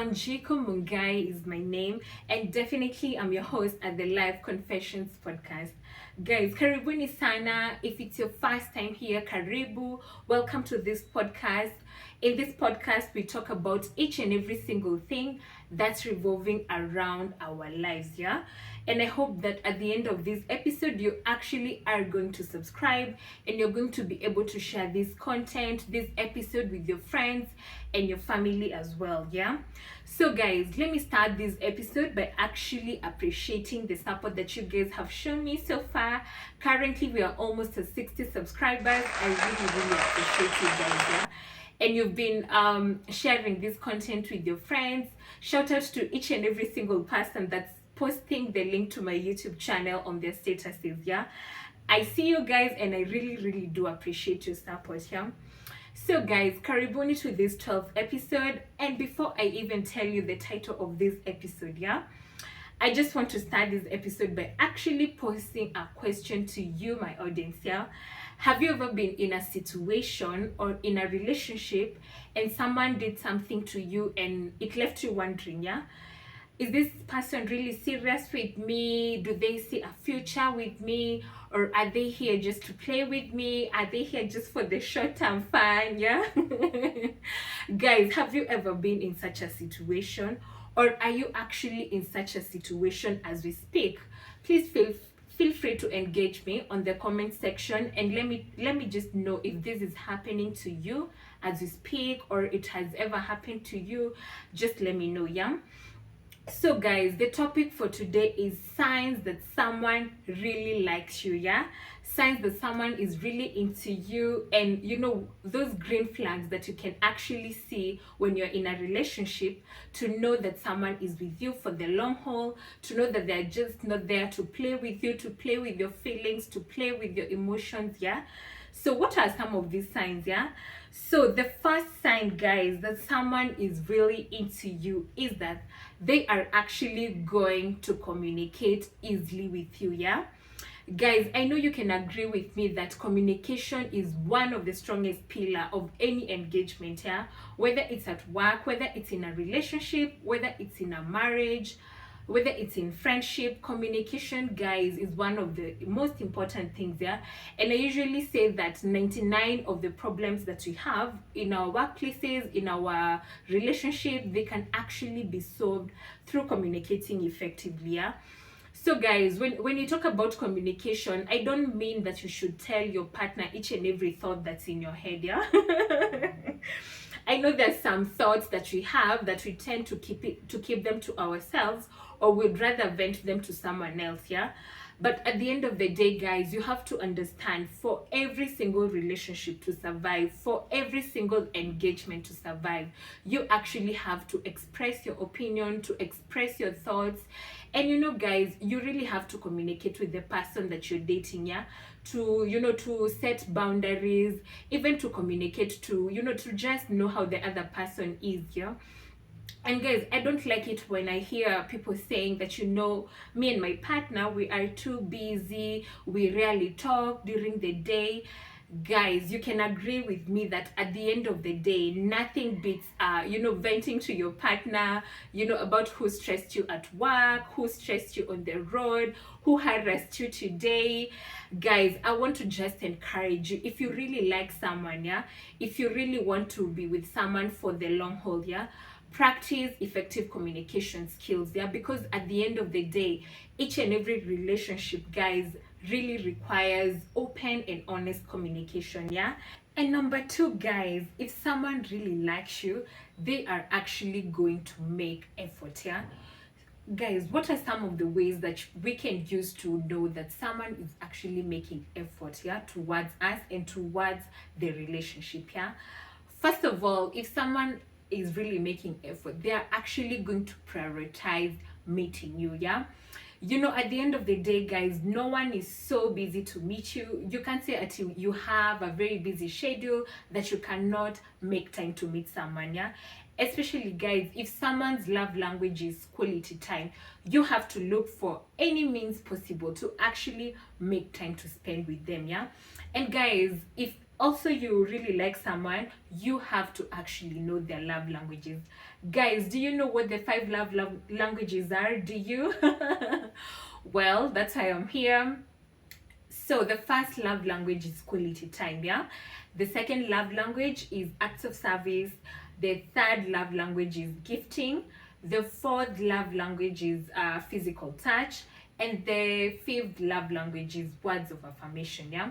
Wanjiku Mungai is my name, and definitely I'm your host at the Live Confessions podcast. Guys, karibuni sana. If it's your first time here, karibu. Welcome to this podcast. In this podcast, we talk about each and every single thing that's revolving around our lives, yeah? And I hope that at the end of this episode, you actually are going to subscribe and you're going to be able to share this content, this episode with your friends and your family as well, yeah? So guys, let me start this episode by actually appreciating the support that you guys have shown me so far. Currently, we are almost at 60 subscribers. I really appreciate you guys, yeah? And you've been sharing this content with your friends. Shout out to each and every single person that's posting the link to my YouTube channel on their statuses, yeah? I see you guys and I really do appreciate your support, yeah? So guys, karibuni to this 12th episode, and before I even tell you the title of this episode, yeah, I just want to start this episode by actually posing a question to you, my audience, yeah. Have you ever been in a situation or in a relationship and someone did something to you and it left you wondering, yeah, is this person really serious with me? Do they see a future with me? Or are they here just to play with me? Are they here just for the short-term fun? Yeah. Guys, have you ever been in such a situation? Or are you actually in such a situation as we speak? Please feel free to engage me on the comment section and let me just know if this is happening to you as we speak, or it has ever happened to you. Just let me know, yeah. So guys, the topic for today is signs that someone really likes you, yeah? Signs that someone is really into you, and you know, those green flags that you can actually see when you're in a relationship, to know that someone is with you for the long haul, to know that they're just not there to play with you, to play with your feelings, to play with your emotions, yeah? So what are some of these signs, yeah? So the first sign, guys, that someone is really into you is that they are actually going to communicate easily with you, yeah? Guys, I know you can agree with me that communication is one of the strongest pillar of any engagement, yeah? Whether it's at work, whether it's in a relationship, whether it's in a marriage, whether it's in friendship, communication, guys, is one of the most important things, yeah? And I usually say that 99 of the problems that we have in our workplaces, in our relationship, they can actually be solved through communicating effectively, yeah? So guys, when you talk about communication, I don't mean that you should tell your partner each and every thought that's in your head, yeah? I know there's some thoughts that we have that we tend to keep them to ourselves, or we'd rather vent them to someone else, yeah? But at the end of the day, guys, you have to understand, for every single relationship to survive, for every single engagement to survive, you actually have to express your opinion, to express your thoughts. And you know, guys, you really have to communicate with the person that you're dating, yeah? To, you know, to set boundaries, even to communicate, to, you know, to just know how the other person is, yeah? And guys, I don't like it when I hear people saying that, you know, me and my partner, we are too busy, we rarely talk during the day. Guys, you can agree with me that at the end of the day, nothing beats you know, venting to your partner, you know, about who stressed you at work, who stressed you on the road, who harassed you today. Guys, I want to just encourage you, if you really like someone, yeah, if you really want to be with someone for the long haul, yeah, practice effective communication skills, yeah, because at the end of the day, each and every relationship, guys, really requires open and honest communication, yeah. And number two, guys, if someone really likes you, they are actually going to make effort, yeah. Guys, what are some of the ways that we can use to know that someone is actually making effort, yeah, towards us and towards the relationship, yeah? First of all, if someone is really making effort, they are actually going to prioritize meeting you, yeah? You know, at the end of the day, guys, no one is so busy to meet you. You can't say until you have a very busy schedule that you cannot make time to meet someone, yeah? Especially, guys, if someone's love language is quality time, you have to look for any means possible to actually make time to spend with them, yeah? And guys, if also you really like someone, you have to actually know their love languages. Guys, do you know what the five love languages are? Do you? Well, that's why I'm here. So the first love language is quality time, yeah. The second love language is acts of service. The third love language is gifting. The fourth love language is physical touch. And the fifth love language is words of affirmation, yeah.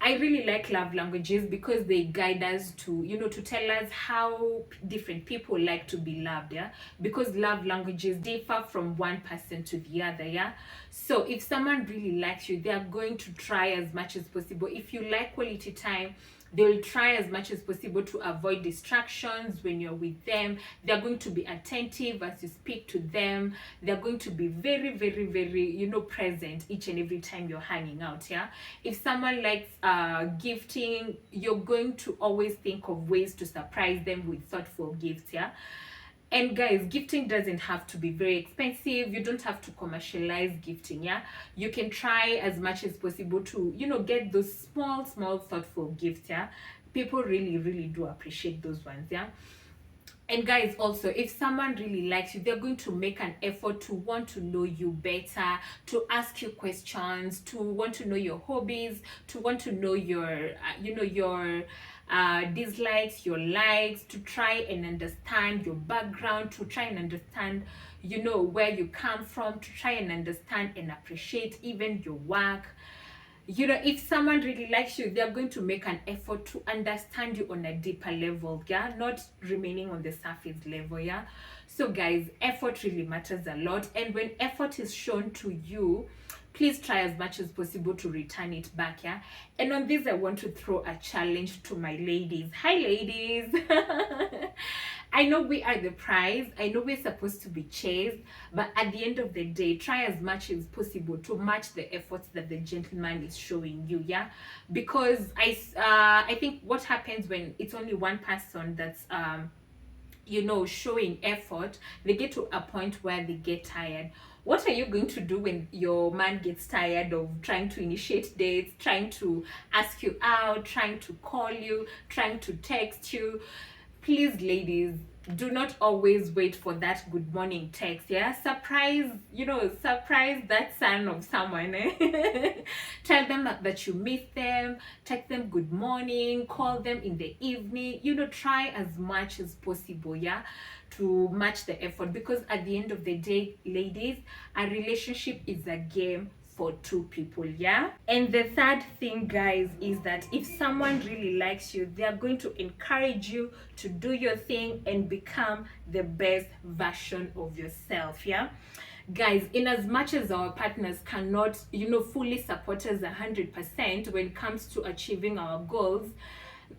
I really like love languages because they guide us to, to tell us how different people like to be loved, yeah. Because love languages differ from one person to the other, yeah. So if someone really likes you, they are going to try as much as possible. If you like quality time, they will try as much as possible to avoid distractions when you're with them. They're going to be attentive as you speak to them. They're going to be very, very, very, present each and every time you're hanging out, yeah. If someone likes gifting, you're going to always think of ways to surprise them with thoughtful gifts, yeah. And guys, gifting doesn't have to be very expensive. You don't have to commercialize gifting, yeah. You can try as much as possible to, get those small thoughtful gifts, yeah. People really, really do appreciate those ones, yeah. And guys, also, if someone really likes you, they're going to make an effort to want to know you better, to ask you questions, to want to know your hobbies, to want to know your your dislikes, your likes, to try and understand your background, to try and understand where you come from, to try and understand and appreciate even your work. If someone really likes you, they're going to make an effort to understand you on a deeper level, yeah, not remaining on the surface level, yeah. So guys, effort really matters a lot, and when effort is shown to you, please try as much as possible to return it back, yeah. And on this, I want to throw a challenge to my ladies. Hi ladies. I know we are the prize. I know we're supposed to be chased, but at the end of the day, try as much as possible to match the efforts that the gentleman is showing you, yeah. Because I think what happens when it's only one person that's showing effort, they get to a point where they get tired. What are you going to do when your man gets tired of trying to initiate dates, trying to ask you out, trying to call you, trying to text you? Please, ladies, do not always wait for that good morning text, yeah. Surprise that son of someone, eh? Tell them that you miss them, text them good morning, call them in the evening, try as much as possible, yeah, to match the effort. Because at the end of the day, ladies, a relationship is a game for two people, yeah. And the third thing, guys, is that if someone really likes you, they are going to encourage you to do your thing and become the best version of yourself, yeah. Guys, in as much as our partners cannot fully support us 100% when it comes to achieving our goals,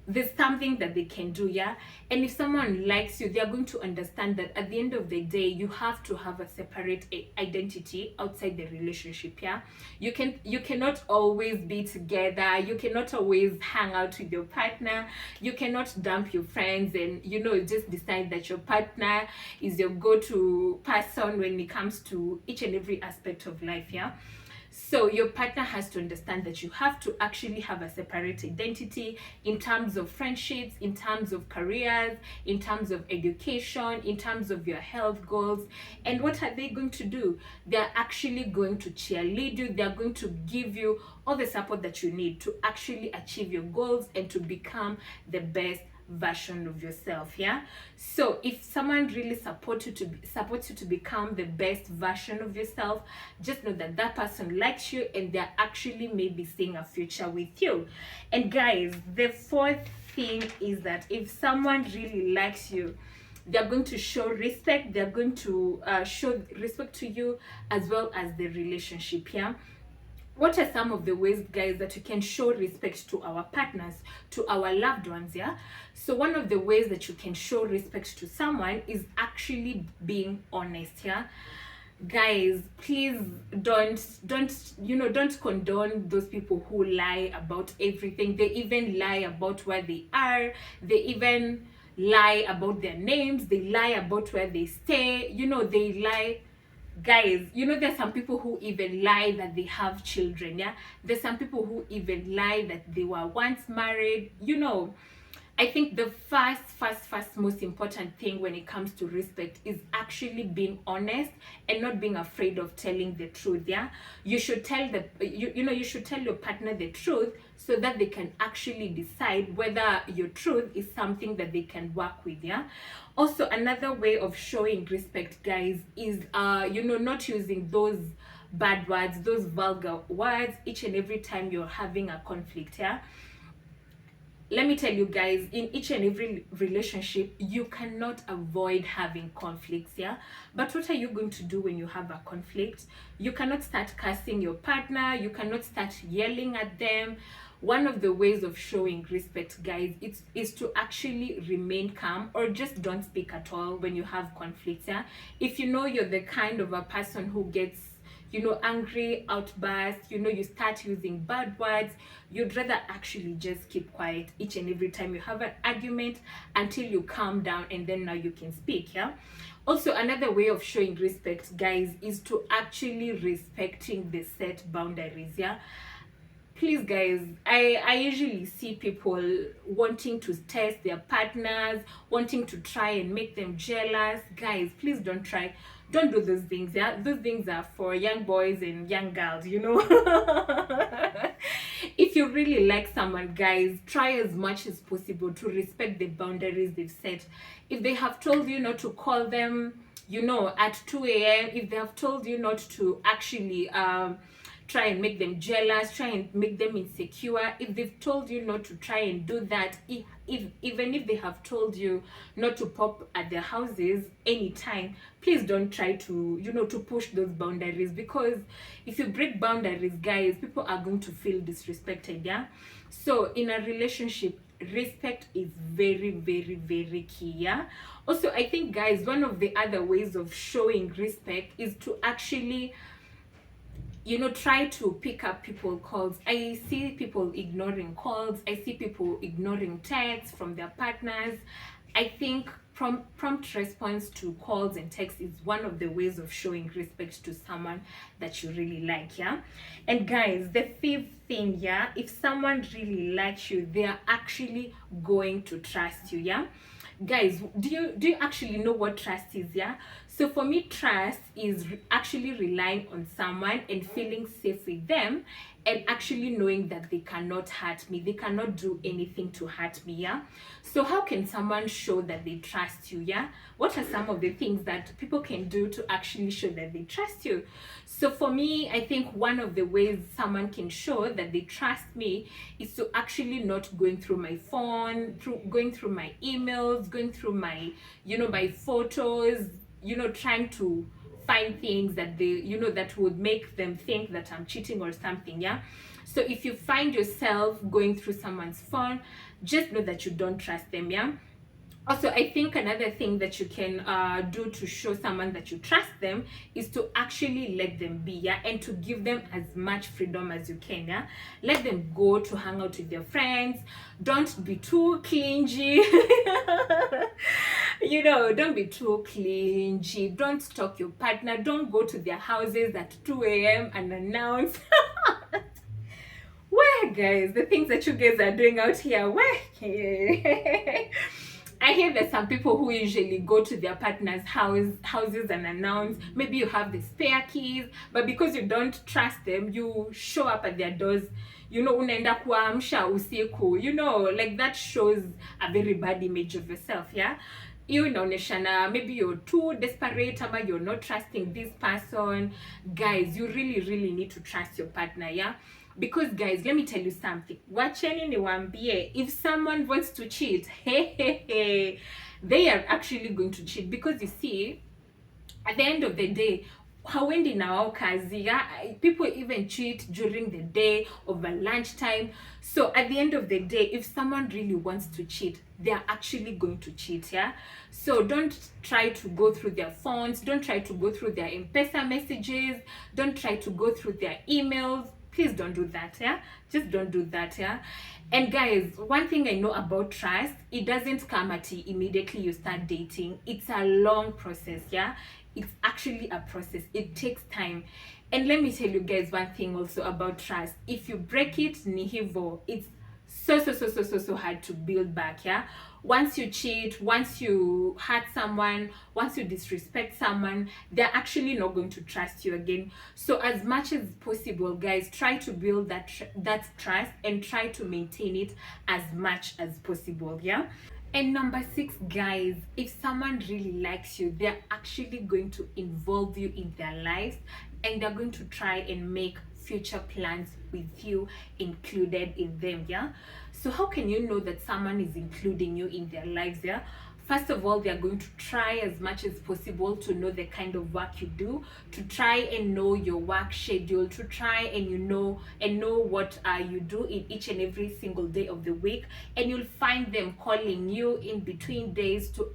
there's something that they can do, yeah. And if someone likes you, they are going to understand that at the end of the day, you have to have a separate identity outside the relationship, yeah. You cannot always be together. You cannot always hang out with your partner. You cannot dump your friends and just decide that your partner is your go-to person when it comes to each and every aspect of life, yeah. So your partner has to understand that you have to actually have a separate identity in terms of friendships, in terms of careers, in terms of education, in terms of your health goals. And what are they going to do? They're actually going to cheerlead you. They're going to give you all the support that you need to actually achieve your goals and to become the best version of yourself, yeah. So if someone really supports you to become the best version of yourself, just know that that person likes you and they're actually maybe seeing a future with you. And guys, the fourth thing is that if someone really likes you, they're going to show respect. They're going to show respect to you as well as the relationship, yeah. What are some of the ways, guys, that we can show respect to our partners, to our loved ones, yeah? So one of the ways that you can show respect to someone is actually being honest, yeah? Guys, please don't condone those people who lie about everything. They even lie about where they are. They even lie about their names. They lie about where they stay. They lie Guys, you know, there's some people who even lie that they have children. Yeah, there's some people who even lie that they were once married. You know, I think the first most important thing when it comes to respect is actually being honest and not being afraid of telling the truth. Yeah, you should tell you should tell your partner the truth so that they can actually decide whether your truth is something that they can work with. Yeah. Also, another way of showing respect, guys, is not using those bad words, those vulgar words each and every time you're having a conflict. Yeah, let me tell you guys, in each and every relationship you cannot avoid having conflicts. Yeah, but what are you going to do when you have a conflict? You cannot start cursing your partner, you cannot start yelling at them. One of the ways of showing respect, guys, is to actually remain calm or just don't speak at all when you have conflicts. Yeah, if you know you're the kind of a person who gets angry, outbursts, you start using bad words, you'd rather actually just keep quiet each and every time you have an argument until you calm down, and then now you can speak. Yeah. Also, another way of showing respect, guys, is to actually respecting the set boundaries. Yeah, please guys, I usually see people wanting to test their partners, wanting to try and make them jealous. Guys, please don't do those things. Yeah, those things are for young boys and young girls, if you really like someone, guys, try as much as possible to respect the boundaries they've set. If they have told you not to call them at 2 a.m, if they have told you not to actually try and make them jealous, try and make them insecure, if they've told you not to try and do that, even if they have told you not to pop at their houses anytime, please don't try to to push those boundaries, because if you break boundaries, guys, people are going to feel disrespected. Yeah, so in a relationship, respect is very, very, very key. Yeah. Also, I think, guys, one of the other ways of showing respect is to actually try to pick up people calls. I see people ignoring calls, I see people ignoring texts from their partners. I think prompt response to calls and texts is one of the ways of showing respect to someone that you really like. Yeah, and guys, the fifth thing, yeah, if someone really likes you, they are actually going to trust you. Yeah, guys, do you actually know what trust is? Yeah, so for me, trust is actually relying on someone and feeling safe with them, and actually knowing that they cannot hurt me, they cannot do anything to hurt me. Yeah, so how can someone show that they trust you? Yeah, what are some of the things that people can do to actually show that they trust you? So for me, I think one of the ways someone can show that they trust me is to actually not going through my phone, going through my emails, going through my my photos, trying to find things that they that would make them think that I'm cheating or something. Yeah, so if you find yourself going through someone's phone, just know that you don't trust them. Yeah. Also, I think another thing that you can do to show someone that you trust them is to actually let them be. Yeah, and to give them as much freedom as you can. Yeah, let them go to hang out with their friends, don't be too clingy. Don't be too clingy, don't stalk your partner, don't go to their houses at 2 a.m and announce. Where, guys, the things that you guys are doing out here, where? I hear there's some people who usually go to their partner's houses and announce. Maybe you have the spare keys, but because you don't trust them, you show up at their doors. Unaenda kuamsha usiku. Like, that shows a very bad image of yourself. Yeah. You inaoneshana maybe you're too desperate, ama you're not trusting this person. Guys, you really, really need to trust your partner. Yeah. Because, guys, let me tell you something. Wacheni niwaambie, if someone wants to cheat, hey, they are actually going to cheat. Because you see, at the end of the day, hawendi na wao kazi. Yeah? People even cheat during the day, over lunchtime. So at the end of the day, if someone really wants to cheat, they are actually going to cheat. Yeah, so don't try to go through their phones, don't try to go through their M-Pesa messages, don't try to go through their emails. Please don't do that. Yeah, just don't do that. Yeah. And guys, one thing I know about trust, it doesn't come at you immediately you start dating. It's a long process. Yeah, it's actually a process. It takes time. And let me tell you guys one thing also about trust. If you break it, ni hivo. It's so hard to build back. Yeah, once you cheat, once you hurt someone, once you disrespect someone, they're actually not going to trust you again. So as much as possible, guys, try to build that trust and try to maintain it as much as possible. Yeah. And number 6, guys, if someone really likes you, they're actually going to involve you in their lives, and they're going to try and make future plans with you included in them. Yeah. So how can you know that someone is including you in their lives? Yeah. First of all, they are going to try as much as possible to know the kind of work you do, to try and know your work schedule, to try and know what you do in each and every single day of the week. And you'll find them calling you in between days to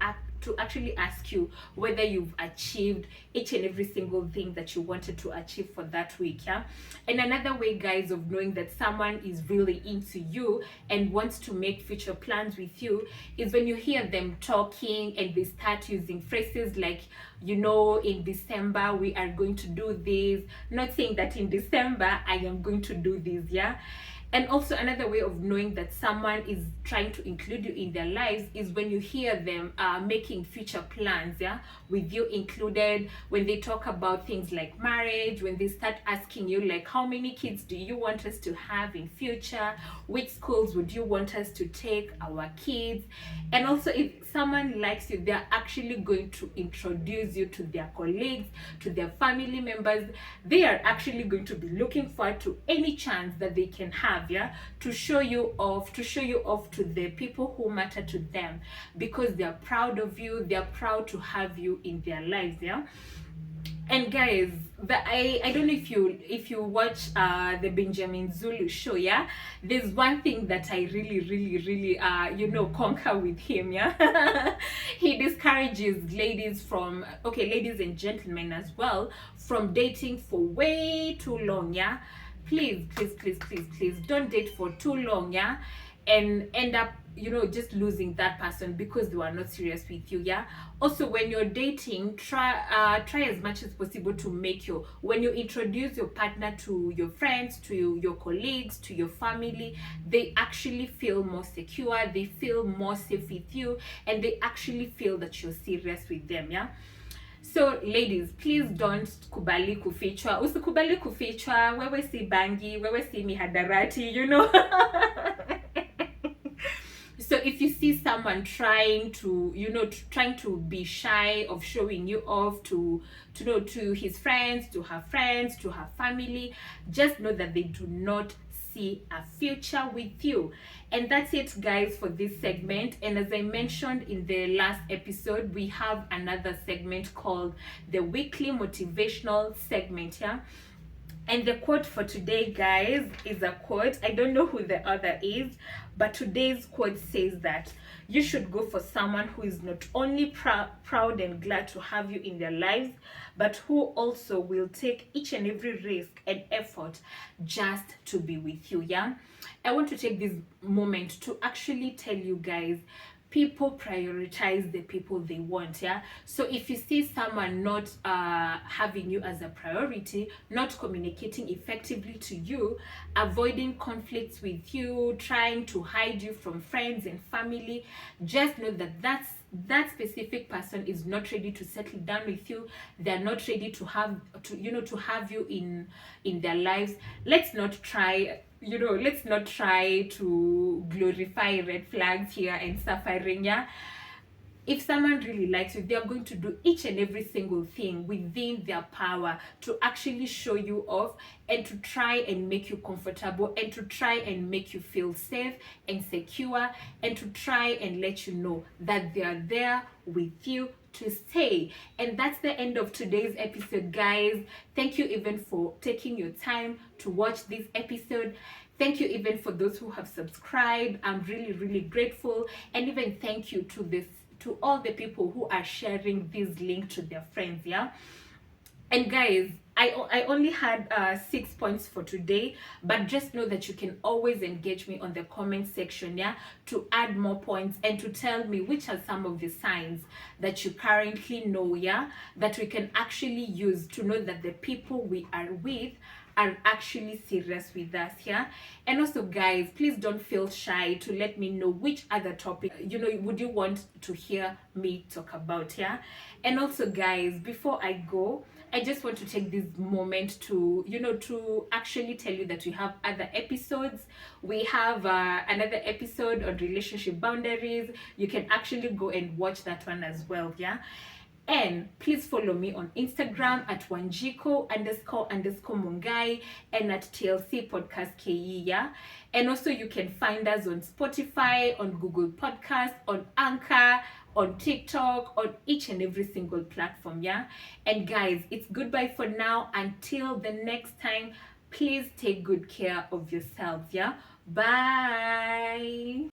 actually ask you whether you've achieved each and every single thing that you wanted to achieve for that week. Yeah. And another way, guys, of knowing that someone is really into you and wants to make future plans with you is when you hear them talking and they start using phrases like, in December we are going to do this, not saying that in December I am going to do this. Yeah. And also another way of knowing that someone is trying to include you in their lives is when you hear them making future plans, yeah, with you included. When they talk about things like marriage, when they start asking you like, how many kids do you want us to have in future? Which schools would you want us to take our kids? And also, if someone likes you, they're actually going to introduce you to their colleagues, to their family members. They are actually going to be looking forward to any chance that they can have, yeah, to show you off to the people who matter to them, because they're proud of you, they're proud to have you in their lives. Yeah. And guys, I don't know if you watch the Benjamin Zulu show. Yeah, there's one thing that I really conquer with him. Yeah. He discourages ladies and gentlemen as well, from dating for way too long. Yeah. Please don't date for too long. Yeah. And end up just losing that person because they were not serious with you. Yeah. Also, when you're dating, try as much as possible to make when you introduce your partner to your friends, to your colleagues, to your family, they actually feel more secure, they feel more safe with you, and they actually feel that you're serious with them. Yeah. So ladies, please don't kubali kufichwa. Usikubali kufichwa, wewe si bangi, wewe si mihadarati, So if you see someone trying to be shy of showing you off to his friends, to her friends, to her family, just know that they do not see a future with you. And that's it, guys, for this segment. And as I mentioned in the last episode, we have another segment called the weekly motivational segment. Yeah. And the quote for today, guys, is a quote. I don't know who the author is, but today's quote says that you should go for someone who is not only proud and glad to have you in their lives, but who also will take each and every risk and effort just to be with you. Yeah. I want to take this moment to actually tell you guys, people prioritize the people they want. Yeah. So if you see someone not having you as a priority, not communicating effectively to you, avoiding conflicts with you, trying to hide you from friends and family, just know that that specific person is not ready to settle down with you. They're not ready to have you in their lives. Let's not try to glorify red flags here and suffering. Yeah. If someone really likes you, they are going to do each and every single thing within their power to actually show you off and to try and make you comfortable and to try and make you feel safe and secure and to try and let you know that they are there with you to stay. And that's the end of today's episode, guys. Thank you even for taking your time to watch this episode. Thank you even for those who have subscribed. I'm really grateful. And even thank you to all the people who are sharing this link to their friends. Yeah. And guys, I only had 6 points for today, but just know that you can always engage me on the comment section, yeah, to add more points and to tell me which are some of the signs that you currently know, yeah, that we can actually use to know that the people we are with are actually serious with us, yeah. And also, guys, please don't feel shy to let me know which other topic would you want to hear me talk about, yeah. And also, guys, before I go, I just want to take this moment to to actually tell you that we have other episodes. We have another episode on relationship boundaries. You can actually go and watch that one as well, yeah. And please follow me on Instagram at wanjiko__mungai and at TLC Podcast KE, yeah. And also you can find us on Spotify, on Google Podcast, on Anchor, on TikTok, on each and every single platform, yeah. And guys, it's goodbye for now. Until the next time, please take good care of yourselves, yeah. Bye.